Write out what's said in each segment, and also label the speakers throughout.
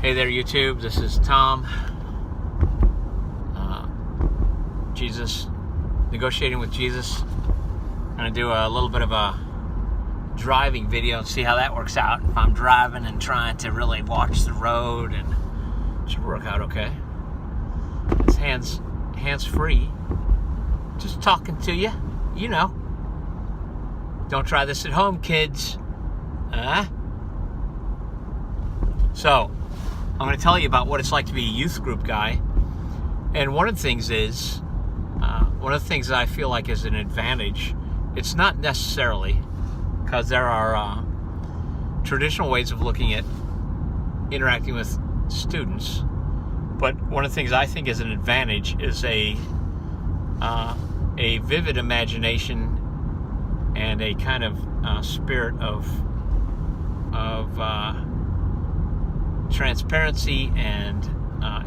Speaker 1: Hey there, YouTube. This is Tom. Negotiating with Jesus. I'm going to do a little bit of a driving video and see how that works out. If I'm driving and trying to really watch the road, and it should work out okay. It's hands free. Just talking to you, you know. Don't try this at home, kids. So, I'm going to tell you about what it's like to be a youth group guy. And one of the things is, one of the things that I feel like is an advantage, it's not necessarily, because there are traditional ways of looking at interacting with students, but one of the things I think is an advantage is a vivid imagination and a kind of spirit of transparency and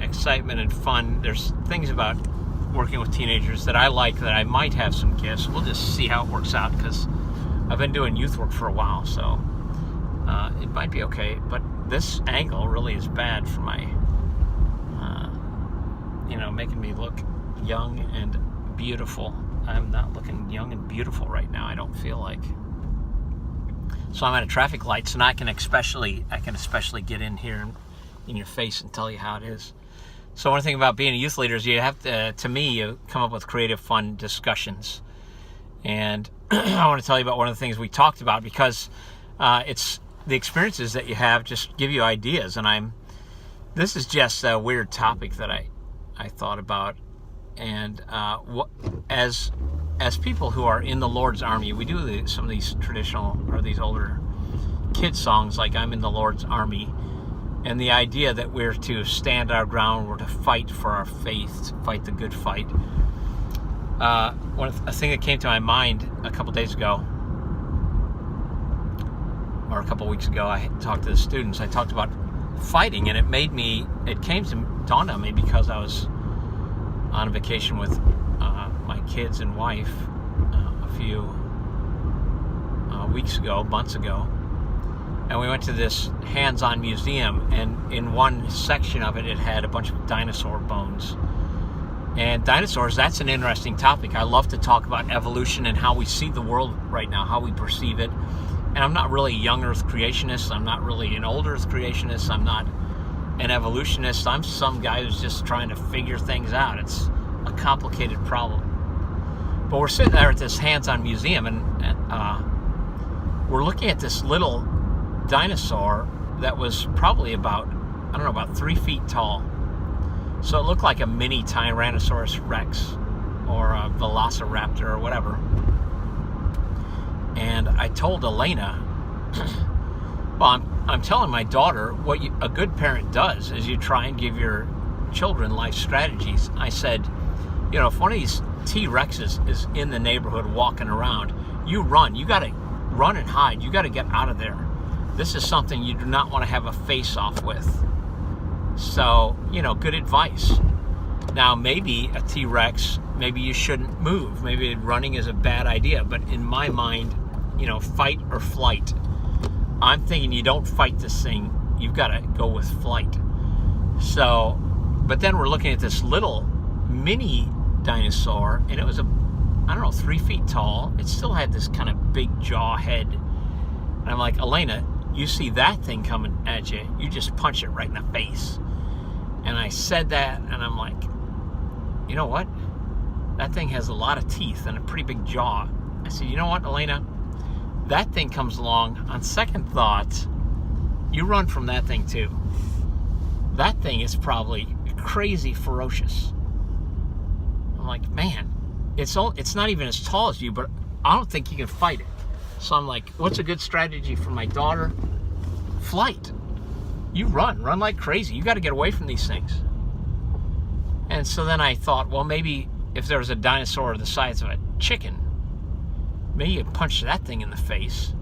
Speaker 1: excitement and fun. There's things about working with teenagers that I like, that I might have some gifts. We'll just see how it works out, because I've been doing youth work for a while, so it might be okay. But this angle really is bad for my, making me look young and beautiful. I'm not looking young and beautiful right now, I don't feel like. So I'm at a traffic light, so now I can especially get in here in your face and tell you how it is. So one thing about being a youth leader is you have to me, you come up with creative, fun discussions. And I want to tell you about one of the things we talked about, because it's the experiences that you have just give you ideas. And this is just a weird topic that I thought about. And as people who are in the Lord's army, we do some of these traditional, or these older kid songs, like I'm in the Lord's army. And the idea that we're to stand our ground, we're to fight for our faith, to fight the good fight. A thing that came to my mind a couple days ago, or a couple weeks ago, I talked to the students. I talked about fighting, and it dawned on me because I was on vacation with my kids and wife a few months ago. And we went to this hands-on museum, and in one section of it, it had a bunch of dinosaur bones. And dinosaurs, that's an interesting topic. I love to talk about evolution and how we see the world right now, how we perceive it. And I'm not really a young Earth creationist. I'm not really an old Earth creationist. I'm not an evolutionist. I'm some guy who's just trying to figure things out. It's a complicated problem. But we're sitting there at this hands-on museum, and we're looking at this little dinosaur that was probably about 3 feet tall. So it looked like a mini Tyrannosaurus Rex or a Velociraptor or whatever. And I told Elena, well, I'm telling my daughter what a good parent does is you try and give your children life strategies. I said, if one of these T-Rexes is in the neighborhood walking around, you run. You got to run and hide. You got to get out of there. This is something you do not want to have a face-off with. So, good advice. Now, maybe a T-Rex, maybe you shouldn't move. Maybe running is a bad idea. But in my mind, fight or flight. I'm thinking you don't fight this thing. You've got to go with flight. So, but then we're looking at this little mini dinosaur, and it was 3 feet tall. It still had this kind of big jaw head. And I'm like, Elena, you see that thing coming at you, you just punch it right in the face. And I said that, and I'm like, you know what? That thing has a lot of teeth and a pretty big jaw. I said, you know what, Elena? That thing comes along, on second thought, you run from that thing too. That thing is probably crazy ferocious. I'm like, man, it's not even as tall as you, but I don't think you can fight it. So I'm like, what's a good strategy for my daughter? Flight. You run like crazy. You got to get away from these things. And so then I thought, well, maybe if there was a dinosaur the size of a chicken, maybe you punch that thing in the face.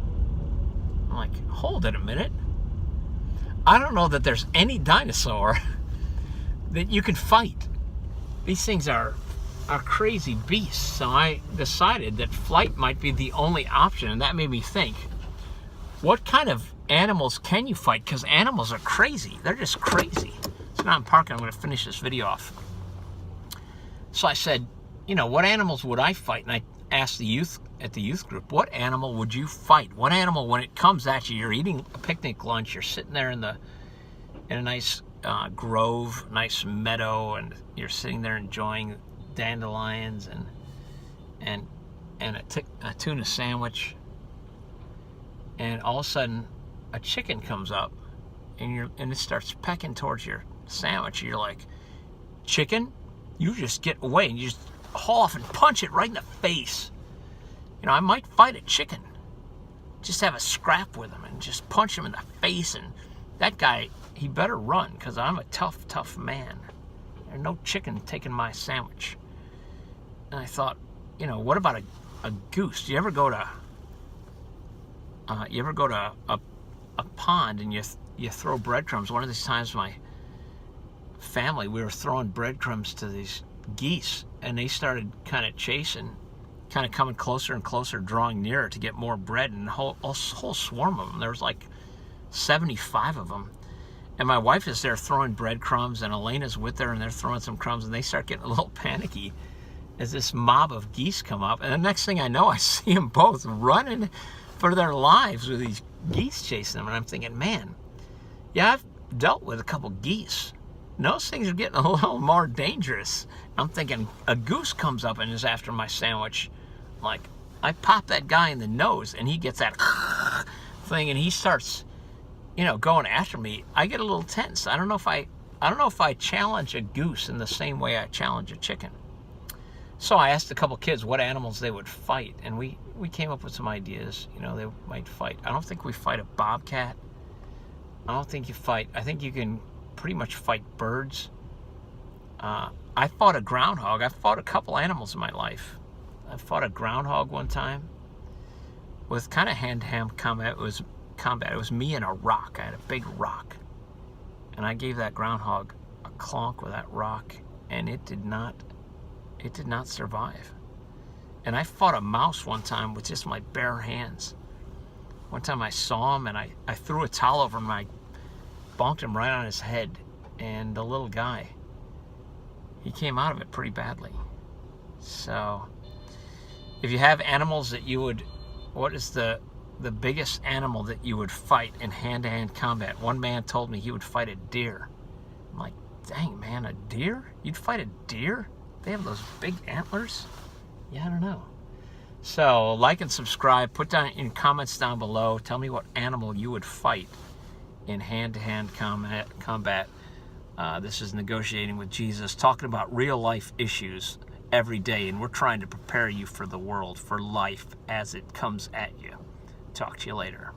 Speaker 1: I'm like, hold it a minute. I don't know that there's any dinosaur that you can fight. These things are crazy beasts. So I decided that flight might be the only option, and that made me think, what kind of animals can you fight? Because animals are crazy. They're just crazy. So now I'm parking. I'm going to finish this video off. So I said, you know, what animals would I fight? And I asked the youth at the youth group, what animal would you fight? What animal, when it comes at you, you're eating a picnic lunch, you're sitting there in a nice grove, nice meadow, and you're sitting there enjoying dandelions and a tuna sandwich, and all of a sudden a chicken comes up and it starts pecking towards your sandwich. You're like, chicken, you just get away, and you just haul off and punch it right in the face. You know, I might fight a chicken, just have a scrap with him and just punch him in the face, and that guy, he better run, because I'm a tough man. There's no chicken taking my sandwich. And I thought, you know, what about a goose? Do you ever go to a pond and you throw breadcrumbs? One of these times, my family, we were throwing breadcrumbs to these geese, and they started kind of chasing, kind of coming closer and closer, drawing nearer to get more bread, and a whole swarm of them. There was like 75 of them. And my wife is there throwing breadcrumbs, and Elena's with her, and they're throwing some crumbs, and they start getting a little panicky as this mob of geese come up. And the next thing I know, I see them both running for their lives with these geese chasing them. And I'm thinking, man, yeah, I've dealt with a couple geese. Those things are getting a little more dangerous. I'm thinking, a goose comes up and is after my sandwich. Like, I pop that guy in the nose, and he gets that thing, and he starts, you know, going after me. I get a little tense. I don't know if I challenge a goose in the same way I challenge a chicken. So I asked a couple kids what animals they would fight, and we came up with some ideas. You know, they might fight. I don't think we fight a bobcat. I don't think you fight. I think you can pretty much fight birds. I fought a groundhog. I fought a couple animals in my life. I fought a groundhog one time with kind of hand-to-hand combat. It was me and a rock. I had a big rock, and I gave that groundhog a clonk with that rock, and it did not survive. And I fought a mouse one time with just my bare hands. One time I saw him, and I threw a towel over him, and I bonked him right on his head. And the little guy, he came out of it pretty badly. So if you have animals that you would, what is the biggest animal that you would fight in hand-to-hand combat? One man told me he would fight a deer. I'm like, dang, man, a deer? You'd fight a deer? They have those big antlers? Yeah, I don't know. So like and subscribe. Put down in comments down below. Tell me what animal you would fight in hand-to-hand combat. This is Negotiating with Jesus, talking about real life issues every day, and we're trying to prepare you for the world, for life as it comes at you. Talk to you later.